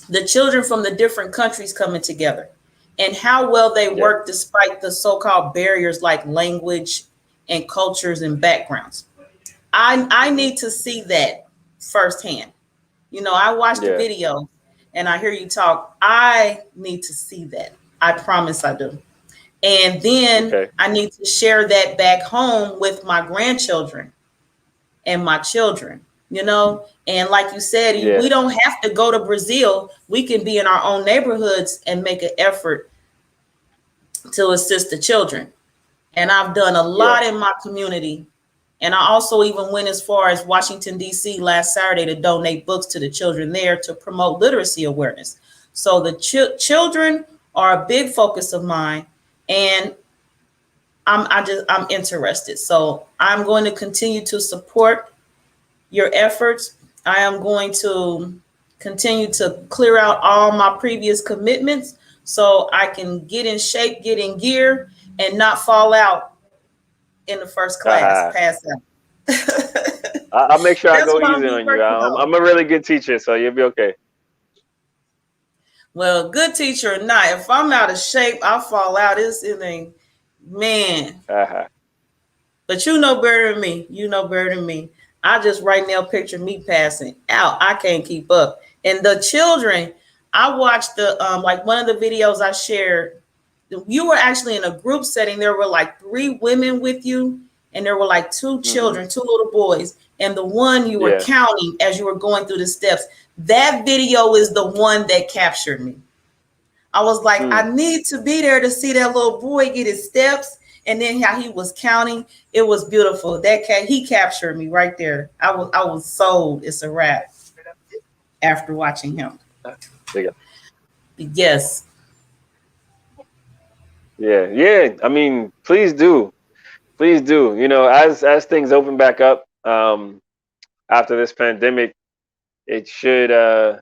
the children from the different countries coming together and how well they Yeah. work despite the so-called barriers like language and cultures and backgrounds. I need to see that firsthand. You know, I watched the Yeah. video and I hear you talk. I need to see that. I promise I do. And then Okay. I need to share that back home with my grandchildren and my children, you know. And like you said, Yeah. we don't have to go to Brazil. We can be in our own neighborhoods and make an effort to assist the children. And I've done a Yeah. lot in my community. And I also even went as far as Washington, D.C. last Saturday to donate books to the children there to promote literacy awareness. So the children are a big focus of mine. And I'm interested. So I'm going to continue to support your efforts. I am going to continue to clear out all my previous commitments so I can get in shape, get in gear, and not fall out in the first class, Uh-huh. pass out. I'll make sure I That's go what I'm easy on you. working on. I'm a really good teacher, so you'll be okay. Well, good teacher or not, if I'm out of shape, I fall out. Man. Uh-huh. But you know better than me. You know better than me. I just right now picture me passing out. I can't keep up. And the children, I watched like one of the videos I shared. You were actually in a group setting. There were like 3 women with you, and there were like 2 children, 2 little boys, and the one you were Yeah. counting as you were going through the steps. That video is the one that captured me. I was like, I need to be there to see that little boy get his steps, and then how he was counting. It was beautiful. He captured me right there. I was sold. It's a wrap after watching him. There you go. Yes. Yeah. Yeah. I mean, please do. Please do. You know, as things open back up, after this pandemic, it should oh,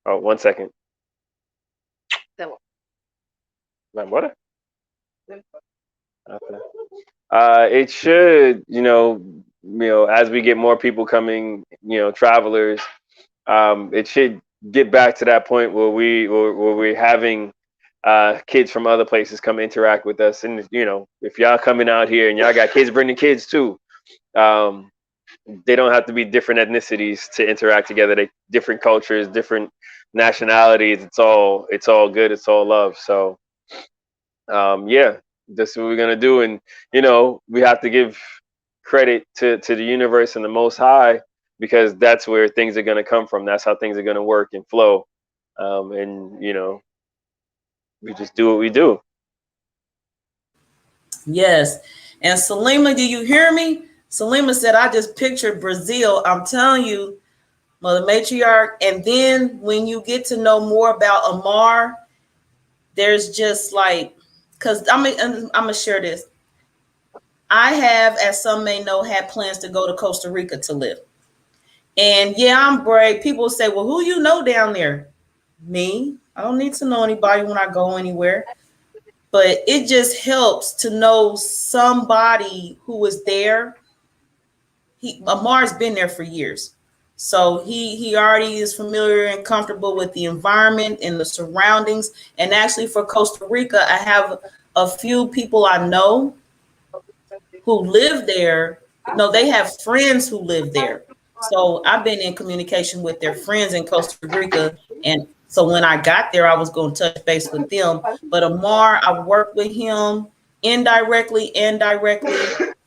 1 second. What? Okay. It should, as we get more people coming, travelers, it should get back to that point where we're having kids from other places come interact with us. And if y'all coming out here and y'all got kids, bring the kids too. They don't have to be different ethnicities to interact together. They different cultures, different nationalities. It's all good. It's all love. So yeah, that's what we're gonna do. And we have to give credit to the universe and the Most High, because that's where things are gonna come from. That's how things are gonna work and flow. And we just do what we do. Yes. And Salima, do you hear me? Salima said, I just pictured Brazil. I'm telling you, Mother Matriarch. And then when you get to know more about Amar, there's just like, because I'm going to share this. I have, as some may know, had plans to go to Costa Rica to live. And yeah, I'm brave. People say, well, who you know down there? Me. I don't need to know anybody when I go anywhere. But it just helps to know somebody who was there. Amar's been there for years. So he already is familiar and comfortable with the environment and the surroundings. And actually for Costa Rica, I have a few people I know who live there. No, they have friends who live there. So I've been in communication with their friends in Costa Rica. And so when I got there, I was going to touch base with them. But Amar, I worked with him indirectly and directly.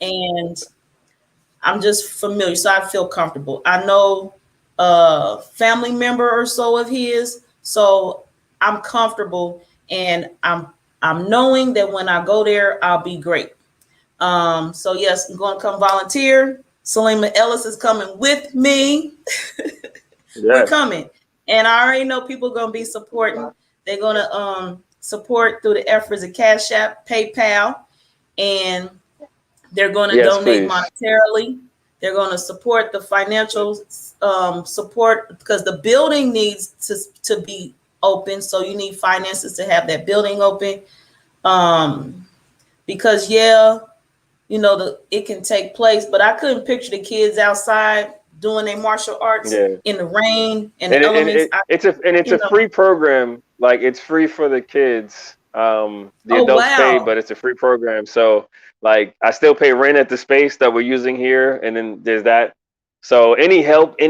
And I'm just familiar, so I feel comfortable. I know a family member or so of his, so I'm comfortable, and I'm knowing that when I go there, I'll be great. So yes, I'm going to come volunteer. Salima Ellis is coming with me. We're Yes. coming, and I already know people are going to be supporting. They're going to support through the efforts of Cash App, PayPal, and they're going to Yes, donate please. monetarily. They're going to support the financial support, because the building needs to be open. So you need finances to have that building open. Because it can take place, but I couldn't picture the kids outside doing their martial arts Yeah. in the rain and the And elements. it's a free program. Like, it's free for the kids. The Oh adults pay, wow! but it's a free program. So like, I still pay rent at the space that we're using here, and then there's that. So any help All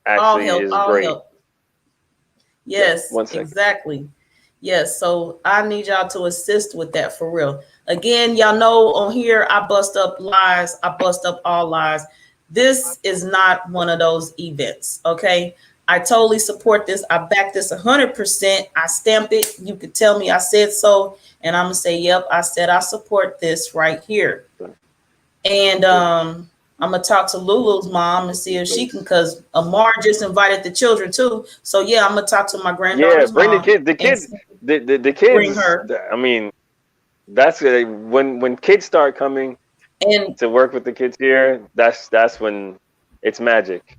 actually help, is all great. help. Yeah, Yes, 1 second. exactly. Yes, so I need y'all to assist with that for real. Again, y'all know on here I bust up lies. I bust up all lies. This is not one of those events, okay? I totally support this. I back this 100%. I stamped it. You could tell me I said so, and I'm gonna say, yep, I said I support this right here. And I'm gonna talk to Lulu's mom and see if she can, because Amar just invited the children too. So yeah, I'm gonna talk to my Yeah, granddaughter's bring the mom kids. The and kids. The bring kids. her. I mean, that's when kids start coming And to work with the kids here. That's when it's magic.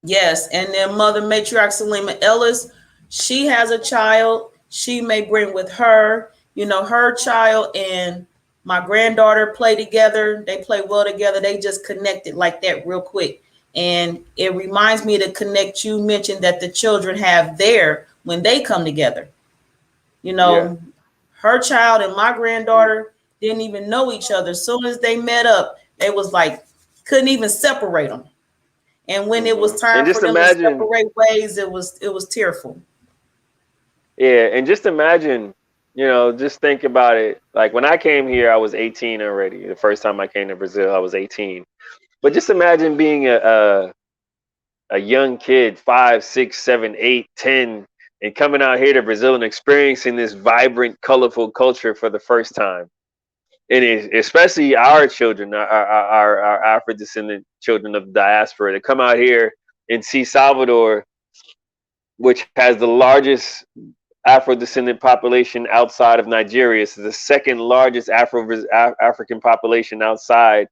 yes, and then Mother Matriarch Salima Ellis, she has a child. She may bring with her, her child and my granddaughter play together. They play well together. They just connected like that real quick. And it reminds me to connect. You mentioned that the children have there when they come together. You Yeah. know, her child and my granddaughter didn't even know each other. As soon as they met up, they was like, couldn't even separate them. And when it was And time for just them to imagine. separate ways, it was tearful. Yeah, and just imagine. Just think about it. Like, when I came here, I was 18 already. The first time I came to Brazil, I was 18. But just imagine being a young kid, 5, 6, 7, 8, 10, and coming out here to Brazil and experiencing this vibrant, colorful culture for the first time. And especially our children, our Afro descendant children of diaspora, to come out here and see Salvador, which has the largest Afro descendant population outside of Nigeria. It's the second largest African population outside.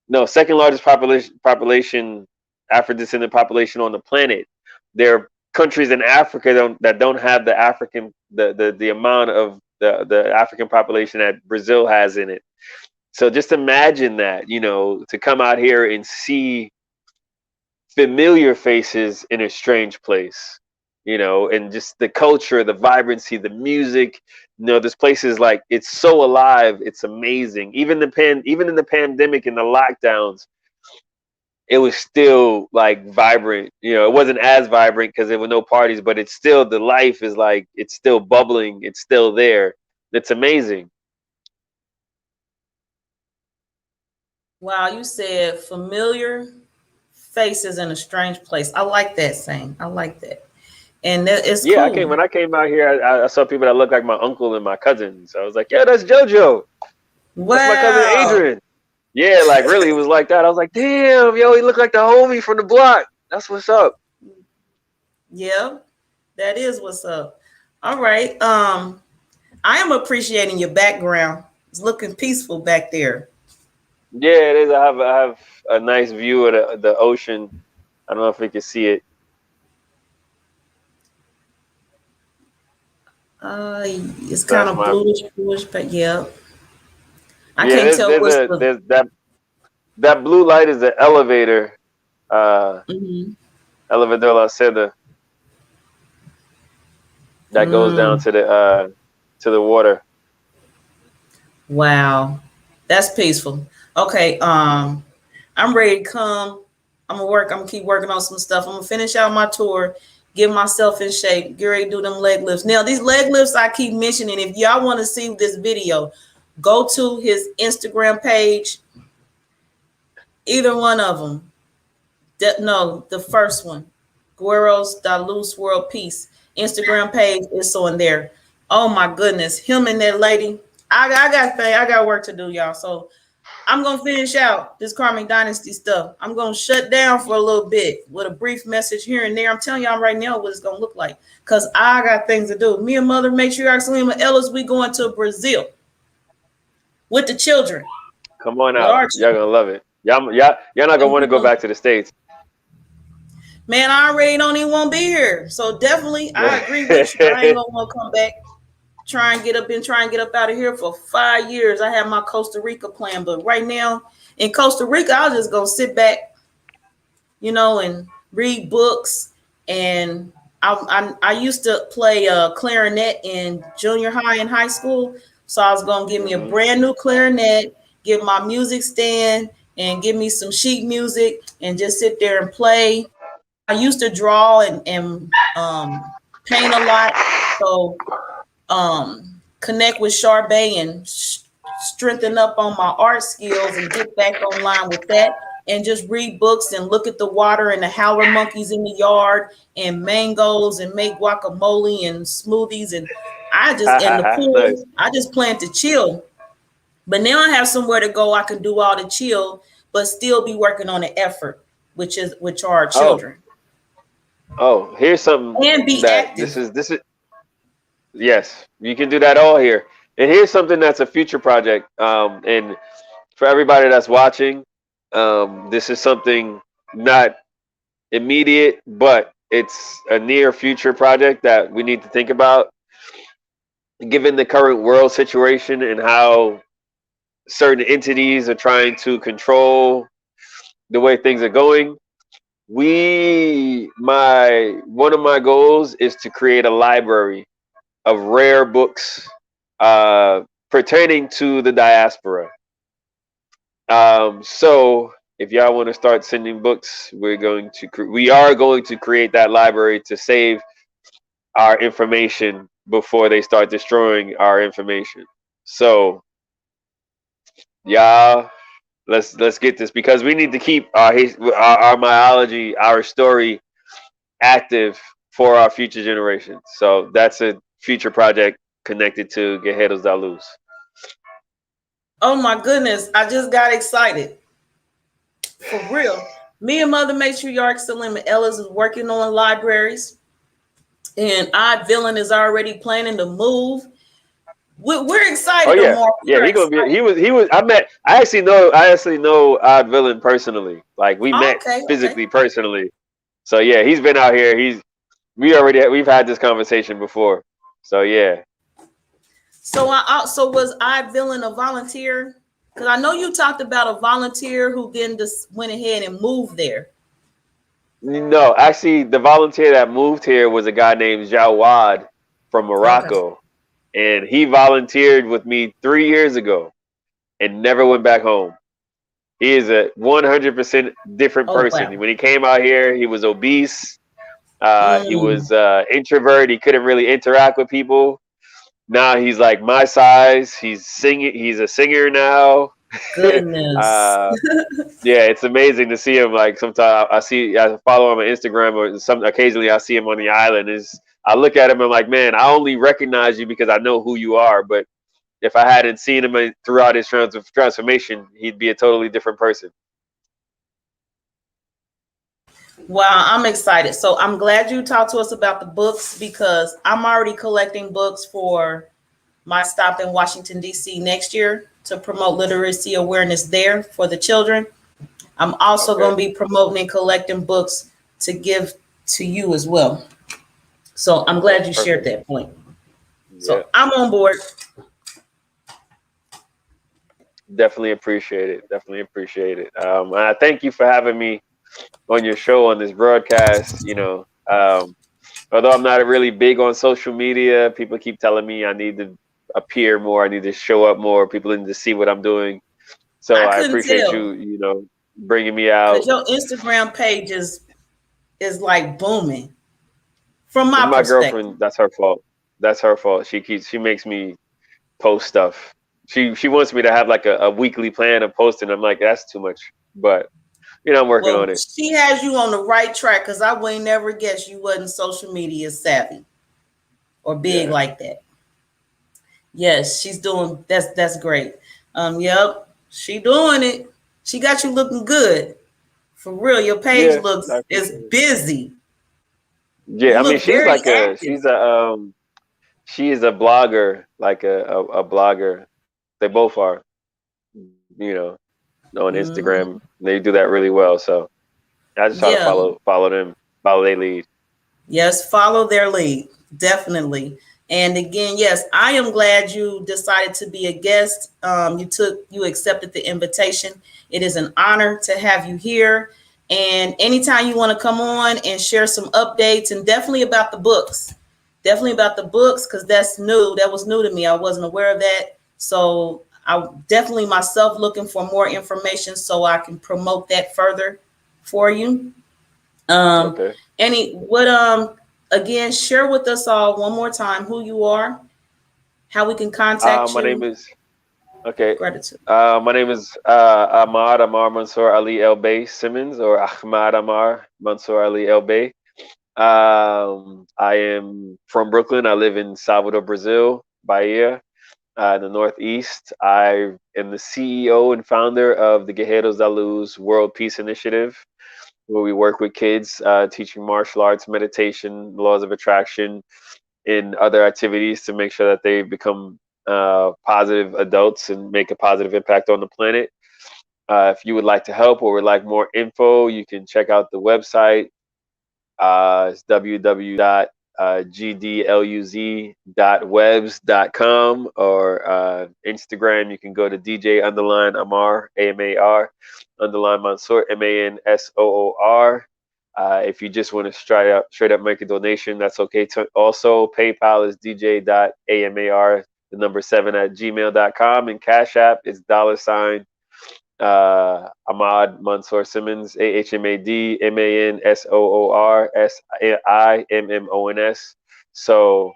No, second largest population Afro descendant population on the planet. There are countries in Africa that don't have the amount of the African population that Brazil has in it. So just imagine that, to come out here and see familiar faces in a strange place, and just the culture, the vibrancy, the music. This place is like, it's so alive, it's amazing. Even in the pandemic and the lockdowns, it was still like vibrant. It wasn't as vibrant because there were no parties, but it's still, the life is like, it's still bubbling, it's still there. It's amazing. Wow, you said familiar faces in a strange place. I like that saying. I like that. And it's Yeah, cool. when I came out here, I saw people that looked like my uncle and my cousins. I was like, yeah, that's JoJo. That's my cousin Wow. Adrian. Yeah, like, really, it was like that. I was like, damn, yo, he looked like the homie from the block. That's what's up. Yeah, that is what's up. All right. I am appreciating your background. It's looking peaceful back there. Yeah, it is. I have a nice view of the ocean. I don't know if we can see it. It's kind That's of my. bluish, but yeah. I Yeah, can't tell what's the there's that blue light is the elevator. mhm. Elevador La Seda that goes down Mm, to the water. wow. That's peaceful. Okay, I'm ready to come. I'm gonna keep working on some stuff. I'm gonna finish out my tour, get myself in shape, get ready to do them leg lifts. Now, these leg lifts I keep mentioning, if y'all want to see this video, Go to his Instagram page. Either one of them. No, the first one. Guerreiros Da Luz World Peace. Instagram page is on there. Oh my goodness. Him and that lady. I got work to do, y'all. So I'm gonna finish out this Karmic Dynasty stuff. I'm gonna shut down for a little bit with a brief message here and there. I'm telling y'all right now what it's gonna look like, because I got things to do. Me and Mother Matriarch Selima Ellis, we going to Brazil with the children. Come on out. Y'all gonna love it. Y'all not gonna want to go back to the States. Man, I already don't even want to be here. So definitely, I agree with you. I ain't gonna want to come back. Try and get up out of here for 5 years. I have my Costa Rica plan, but right now in Costa Rica, I'll just go sit back, and read books. And I used to play clarinet in junior high and high school, so I was gonna give me a brand new clarinet, get my music stand, and give me some sheet music, and just sit there and play. I used to draw and paint a lot, so connect with Charbet and strengthen up on my art skills and get back online with that, and just read books and look at the water and the howler monkeys in the yard and mangoes and make guacamole and smoothies, and I just in the pool. Nice. I just plan to chill, but now I have somewhere to go. I can do all the chill, but still be working on the effort, which are our children. Oh, here's something. And be active. This is. Yes, you can do that all here. And here's something that's a future project. And for everybody that's watching, this is something not immediate, but it's a near future project that we need to think about. Given the current world situation and how certain entities are trying to control the way things are going, one of my goals is to create a library of rare books pertaining to the diaspora. So if y'all want to start sending books, we are going to create that library to save our information before they start destroying our information. So y'all, let's get this, because we need to keep our myology, our story active for our future generations. So that's a future project connected to Guerreiros Da Luz. Oh my goodness, I just got excited. For real. Me and Mother Matriarch Selima Ellis is working on libraries, and Odd Villain is already planning to move. We're excited. Oh yeah, he was. I actually know Odd Villain personally. Like we met physically, personally. So yeah, he's been out here. We've had this conversation before. So yeah. So was Odd Villain a volunteer? Because I know you talked about a volunteer who then just went ahead and moved there. No, actually, the volunteer that moved here was a guy named Jawad from Morocco. Okay. And he volunteered with me 3 years ago and never went back home. He is a 100% different person. Wow. When he came out here, he was obese. He was introvert. He couldn't really interact with people. Now he's like my size. He's singing. He's a singer now. Goodness. Yeah, it's amazing to see him. Like sometimes I follow him on Instagram, or occasionally I see him on the island. I look at him and I'm like, man, I only recognize you because I know who you are. But if I hadn't seen him throughout his transformation, he'd be a totally different person. Wow, I'm excited. So I'm glad you talked to us about the books, because I'm already collecting books for my stop in Washington, D.C. next year to promote literacy awareness there for the children. I'm also going to be promoting and collecting books to give to you as well. So I'm glad you shared that point. So I'm on board. Definitely appreciate it. I thank you for having me on your show, on this broadcast. Although I'm not really big on social media, people keep telling me I need to appear more, I need to show up more, people need to see what I'm doing. So I appreciate you bringing me out. Your Instagram page is like booming. From my girlfriend, that's her fault. She makes me post stuff. she wants me to have like a weekly plan of posting. I'm like, that's too much, but I'm working on it. She has you on the right track, because I would never guess you wasn't social media savvy or big like that. Yes, she's doing that's great. Yep, she doing it. She got you looking good. For real, your page looks is busy. Yeah, I mean, she's like she is a blogger, like a blogger. They both are, on Instagram. They do that really well. So I just try to follow them, follow their lead. Yes, follow their lead. Definitely. And again, yes, I am glad you decided to be a guest. You accepted the invitation. It is an honor to have you here. And anytime you want to come on and share some updates, and definitely about the books, because that's new. That was new to me. I wasn't aware of that. So I definitely myself looking for more information so I can promote that further for you. Okay. Again, share with us all one more time who you are, how we can contact you. My name is Gratitude. My name is Amar Mansoor Ali El Bey Simmons, or Ahmad Amar Mansoor Ali El Bey. I am from Brooklyn. I live in Salvador, Brazil, Bahia, in the Northeast. I am the CEO and founder of the Guerreiros Da Luz World Peace Initiative, where we work with kids, teaching martial arts, meditation, laws of attraction, and other activities to make sure that they become positive adults and make a positive impact on the planet. If you would like to help or would like more info, you can check out the website. It's www.gdluz.webs.com, or Instagram. You can go to DJ_Amar AMAR _Mansoor MANSOOR. If you just want to straight up make a donation, that's okay. Also, PayPal is dj.amar7@gmail.com, and Cash App is $ Ahmad Mansoor Simmons, AHMAD MANSOOR SIMMONS. So,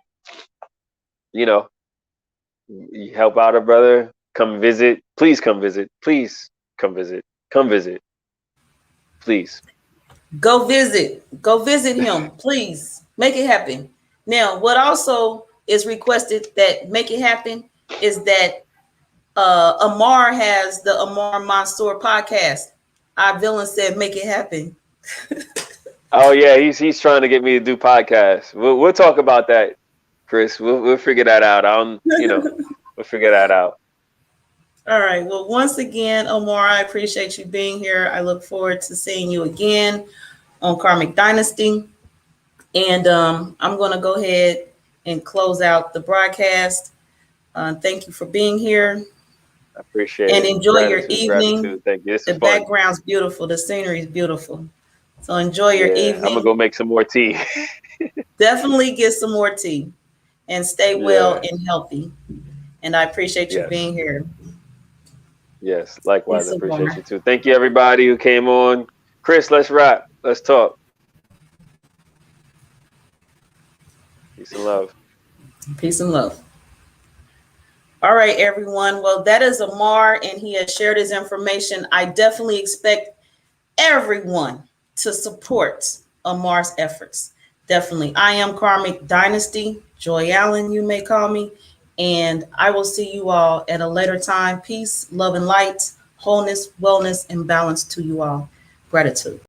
you help out a brother. Come visit. Please come visit. Please come visit. Come visit. Please. Go visit him. Please make it happen. Now, what also is requested that make it happen is that Amar has the Amar Mansoor podcast. Our villain said, make it happen. Oh yeah, he's trying to get me to do podcasts. We'll talk about that, Chris. We'll figure that out. We'll figure that out. All right. Well, once again, Omar, I appreciate you being here. I look forward to seeing you again on Karmic Dynasty. And I'm going to go ahead and close out the broadcast. Thank you for being here. I appreciate it. And enjoy your evening. Gratitude. Thank you. The background's beautiful. The scenery is beautiful. So enjoy your evening. I'm going to go make some more tea. Definitely get some more tea and stay well and healthy. And I appreciate you being here. Yes, likewise. I appreciate you too. Thank you, everybody who came on. Chris, let's wrap. Let's talk. Peace and love. Peace and love. All right, everyone. Well, that is Amar, and he has shared his information. I definitely expect everyone to support Amar's efforts. Definitely. I am Karmic Dynasty, Joy Allen, you may call me. And I will see you all at a later time. Peace, love, and light, wholeness, wellness, and balance to you all. Gratitude.